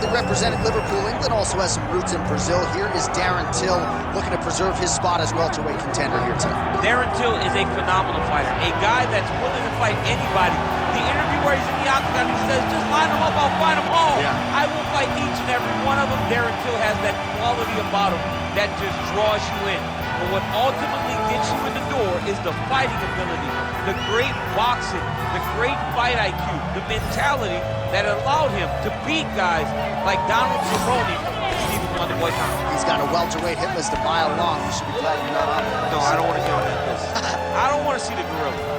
proudly represented Liverpool, England, also has some roots in Brazil. Here is Darren Till looking to preserve his spot as welterweight contender here tonight. Darren Till is a phenomenal fighter, a guy that's willing to fight anybody. The interview where he's in the octagon, he says, just line them up, I'll fight them all. Yeah. I will fight each and every one of them. Darren Till has that quality about him that just draws you in. But what ultimately gets you in the door is the fighting ability, the great boxing, the great fight IQ, the mentality that allowed him to beat guys like Donald Cerrone and Stephen Wonderboy Thompson. He's got a welterweight hit list a mile long. You should be glad you're not on it. No, I don't want to get on that list. I don't want to see the gorilla.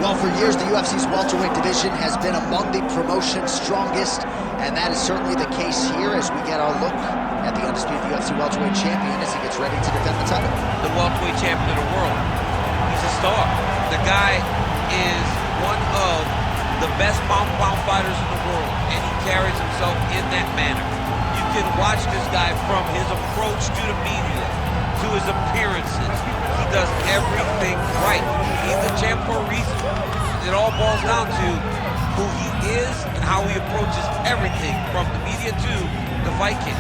Well, for years, the UFC's welterweight division has been among the promotion's strongest, and that is certainly the case here as we get our look at the undisputed UFC welterweight champion as he gets ready to defend the title. The welterweight champion of the world. He's a star. The guy is one of the best pound-for-pound fighters in the world, and he carries himself in that manner. You can watch this guy from his approach to the media, to his appearances. He does everything right. He's the champ for a reason. It all boils down to who he is and how he approaches everything from the media to the fight camp.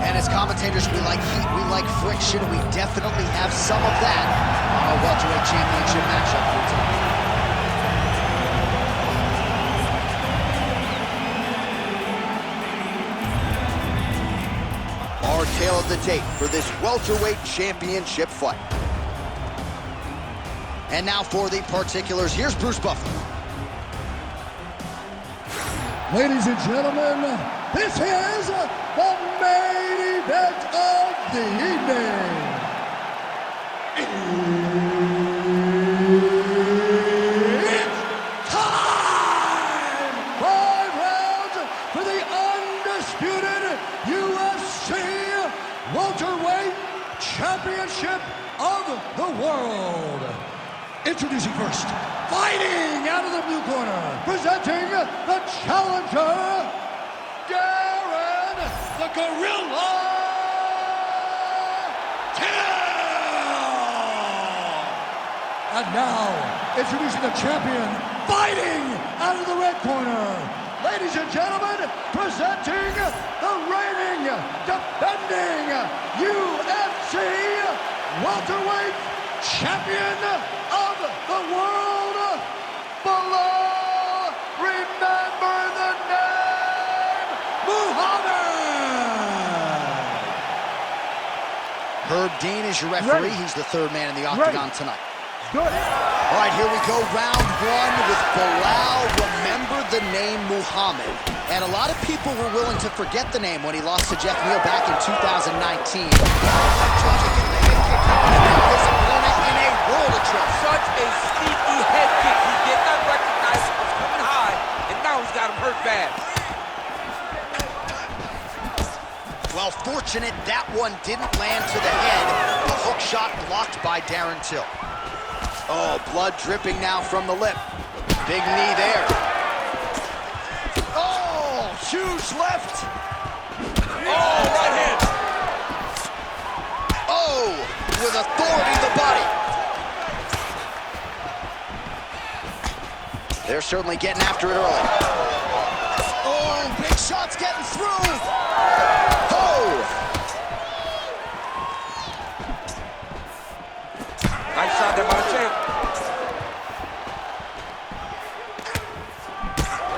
And as commentators, we like heat, we like friction. We definitely have some of that on our welterweight championship matchup here tonight. Our tale of the tape for this welterweight championship fight. And now for the particulars, here's Bruce Buffer. Ladies and gentlemen, this is the main event of the evening. It's time! 5 rounds for the undisputed UFC welterweight championship of the world. Introducing first, fighting out of the blue corner, presenting the challenger, Darren the Gorilla Till! And now, introducing the champion, fighting out of the red corner, ladies and gentlemen, presenting the reigning, defending UFC welterweight champion of the world, Belal, remember the name, Muhammad! Herb Dean is your referee. He's the third man in the octagon tonight. Good. All right, here we go, round one with Belal, remember the name Muhammad. And a lot of people were willing to forget the name when he lost to Jeff Neal back in 2019. World of trouble. Such a sneaky head kick. He did not recognize it was coming high, and now he's got him hurt bad. Well, fortunate that one didn't land to the head. The hook shot blocked by Darren Till. Oh, blood dripping now from the lip. Big knee there. Oh, huge left. Oh, right hand. Oh, with authority to the body. They're certainly getting after it early. Oh, big shots getting through. Oh! Nice shot there by the champ.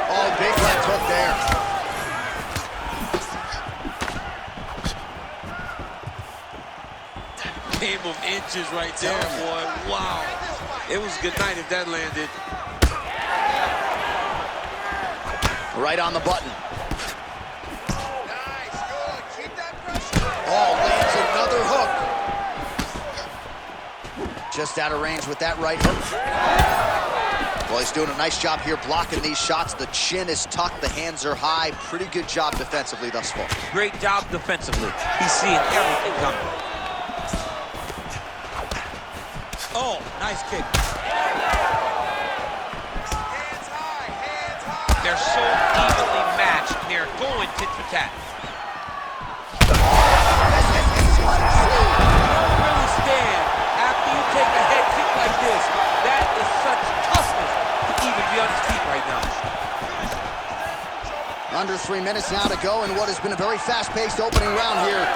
Oh, big left hook there. Game of inches right there, boy. Wow. It was good night if that landed. Right on the button. Nice, good. Keep that pressure. Oh, lands another hook. Just out of range with that right hook. Well, he's doing a nice job here blocking these shots. The chin is tucked, the hands are high. Pretty good job defensively thus far. Great job defensively. He's seeing everything coming. Oh, nice kick. Hands high, hands high. They're so evenly matched. They're going tit for tat. You don't really stand after you take a head kick like this. That is such toughness to even be on his feet right now. Under 3 minutes now to go in what has been a very fast-paced opening round here.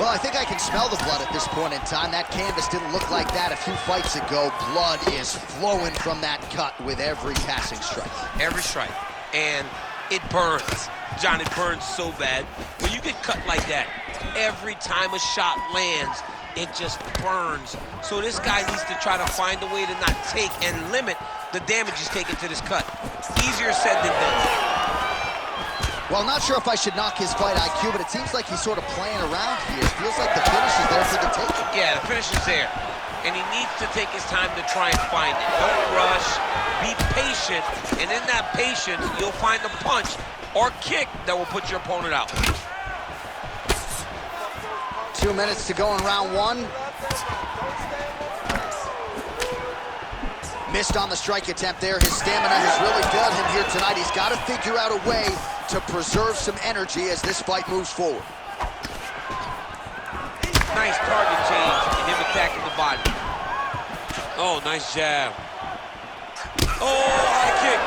Well, I think I can smell the blood at this point in time. That canvas didn't look like that a few fights ago. Blood is flowing from that cut with every passing strike. Every strike. And it burns. John, it burns so bad. When you get cut like that, every time a shot lands, it just burns. So this guy needs to try to find a way to not take and limit the damage he's taken to this cut. Easier said than done. Well, not sure if I should knock his fight IQ, but it seems like he's sort of playing around here. It feels like the finish is there for the taking. Yeah, the finish is there. And he needs to take his time to try and find it. Don't rush. Be patient. And in that patience, you'll find a punch or kick that will put your opponent out. 2 minutes to go in round one. Missed on the strike attempt there. His stamina has really failed him here tonight. He's got to figure out a way to preserve some energy as this fight moves forward. Nice target change and him attacking the body. Oh, nice jab. Oh, high kick.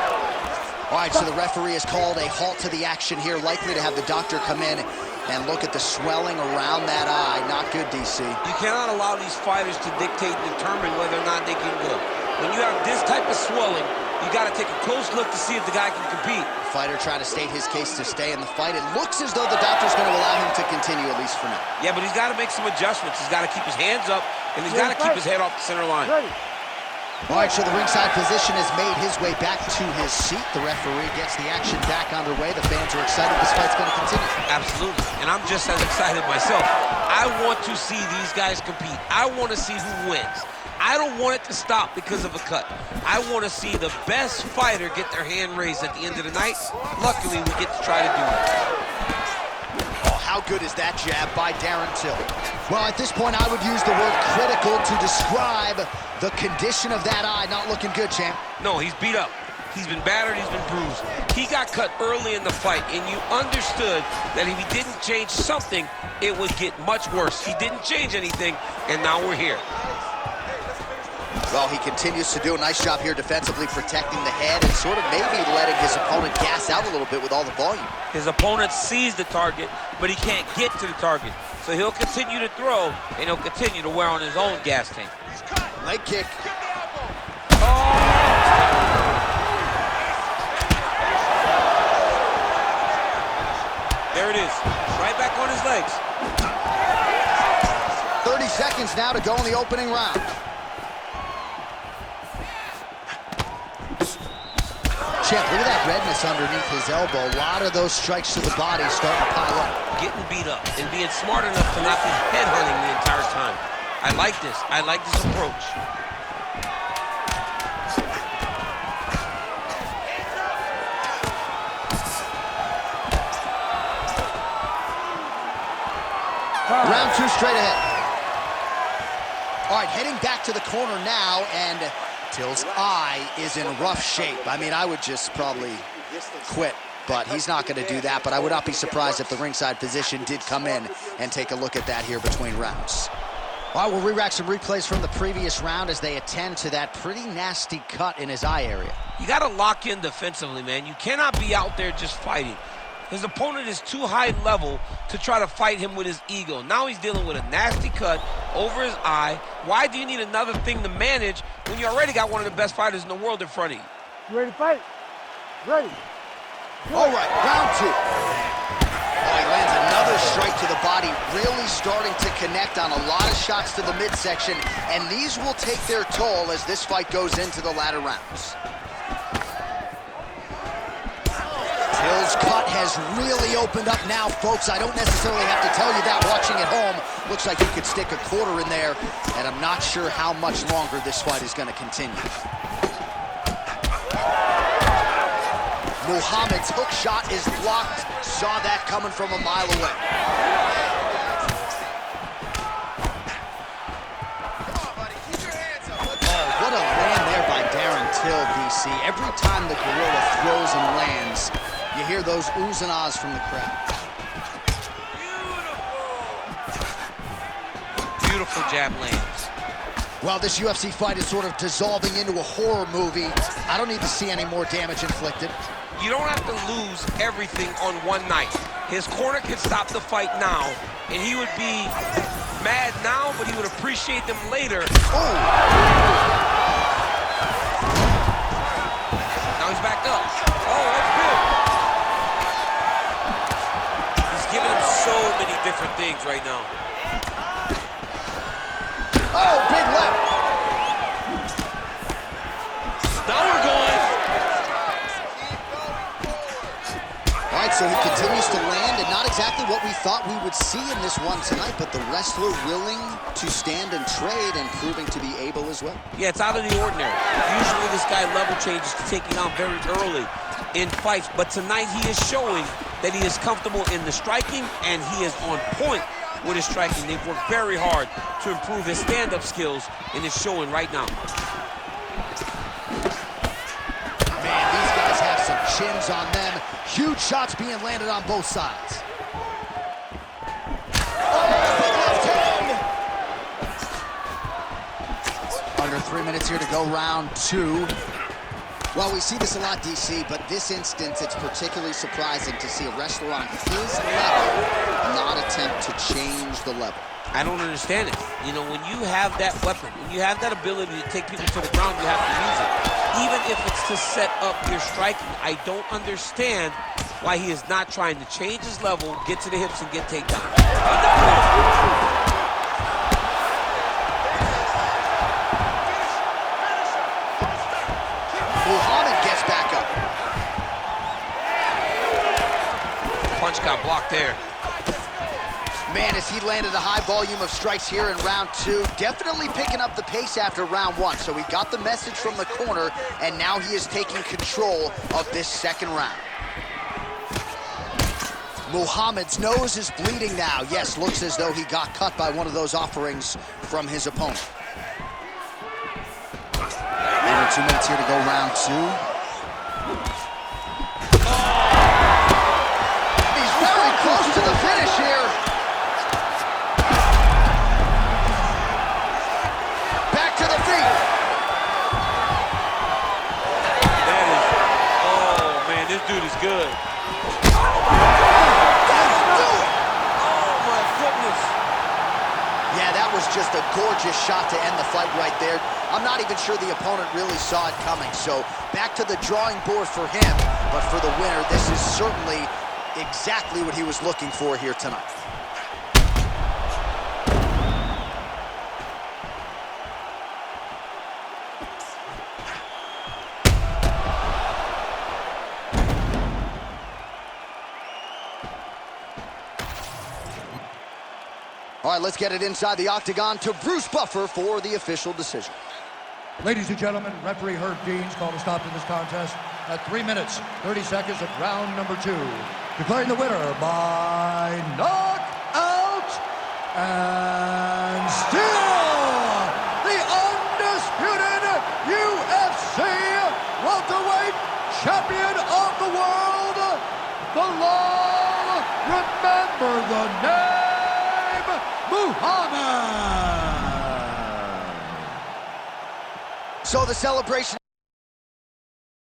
All right, so the referee has called a halt to the action here, likely to have the doctor come in and look at the swelling around that eye. Not good, DC. You cannot allow these fighters to dictate and determine whether or not they can go. When you have this type of swelling, you got to take a close look to see if the guy can compete. Fighter trying to state his case to stay in the fight. It looks as though the doctor's going to allow him to continue, at least for now. Yeah, but he's got to make some adjustments. He's got to keep his hands up, and he's got to keep his head off the center line. All right, so the ringside physician has made his way back to his seat. The referee gets the action back underway. The fans are excited. This fight's going to continue. Absolutely, and I'm just as excited myself. I want to see these guys compete. I want to see who wins. I don't want it to stop because of a cut. I want to see the best fighter get their hand raised at the end of the night. Luckily, we get to try to do that. Oh, how good is that jab by Darren Till? Well, at this point, I would use the word critical to describe the condition of that eye. Not looking good, champ. No, he's beat up. He's been battered, he's been bruised. He got cut early in the fight, and you understood that if he didn't change something, it would get much worse. He didn't change anything, and now we're here. Well, he continues to do a nice job here defensively, protecting the head and sort of maybe letting his opponent gas out a little bit with all the volume. His opponent sees the target, but he can't get to the target. So he'll continue to throw, and he'll continue to wear on his own gas tank. Leg kick. Oh! There it is. Right back on his legs. 30 seconds now to go in the opening round. Champ, look at that redness underneath his elbow. A lot of those strikes to the body starting to pile up. Getting beat up and being smart enough to not be headhunting the entire time. I like this. I like this approach. Round two straight ahead. All right, heading back to the corner now, and Till's eye is in rough shape. I mean, I would just probably quit, but he's not going to do that. But I would not be surprised if the ringside physician did come in and take a look at that here between rounds. All right, we'll re-rack some replays from the previous round as they attend to that pretty nasty cut in his eye area. You got to lock in defensively, man. You cannot be out there just fighting. His opponent is too high level to try to fight him with his ego. Now he's dealing with a nasty cut over his eye. Why do you need another thing to manage when you already got one of the best fighters in the world in front of you? You ready to fight? Ready. All right, round two. Oh, he lands another strike to the body, really starting to connect on a lot of shots to the midsection, and these will take their toll as this fight goes into the latter rounds. Till's cut has really opened up now, folks. I don't necessarily have to tell you that watching at home. Looks like he could stick a quarter in there, and I'm not sure how much longer this fight is going to continue. Muhammad's hook shot is blocked. Saw that coming from a mile away. Oh, what a land there by Darren Till, BC. Every time the Gorilla throws and lands, you hear those oohs and ahs from the crowd. Beautiful jab lands. Well, this UFC fight is sort of dissolving into a horror movie. I don't need to see any more damage inflicted. You don't have to lose everything on one night. His corner can stop the fight now, and he would be mad now, but he would appreciate them later. Oh! Now he's backed up. Oh, that's big. He's giving him so many different things right now. Oh, big left. Now we're going. All right, so he continues to land, and not exactly what we thought we would see in this one tonight, but the wrestler willing to stand and trade and proving to be able as well. Yeah, it's out of the ordinary. Usually this guy level changes to taking on very early in fights, but tonight he is showing that he is comfortable in the striking, and he is on point with his striking. They've worked very hard to improve his stand-up skills, and it's showing right now. Man, these guys have some chins on them. Huge shots being landed on both sides. Oh, big left hand! Under 3 minutes here to go, round two. Well, we see this a lot, DC, but this instance, it's particularly surprising to see a wrestler on his level not attempt to change the level. I don't understand it. You know, when you have that weapon, when you have that ability to take people to the ground, you have to use it. Even if it's to set up your striking, I don't understand why he is not trying to change his level, get to the hips, and get takedown. Muhammad gets back up. Punch got blocked there. Man, as he landed a high volume of strikes here in round two, definitely picking up the pace after round one. So he got the message from the corner, and now he is taking control of this second round. Muhammad's nose is bleeding now. Yes, looks as though he got cut by one of those offerings from his opponent. Under 2 minutes here to go, round two. He's very close to the finish here. Back to the feet. That is, oh man, this dude is good. Yeah, that was just a gorgeous shot to end the fight right there. I'm not even sure the opponent really saw it coming. So back to the drawing board for him. But for the winner, this is certainly exactly what he was looking for here tonight. All right, let's get it inside the octagon to Bruce Buffer for the official decision. Ladies and gentlemen, referee Herb Deans called a stop to this contest at 3 minutes, 30 seconds of round number two. Declaring the winner by knockout and still the undisputed UFC welterweight champion of the world, Belal, remember the name, Muhammad. So the celebration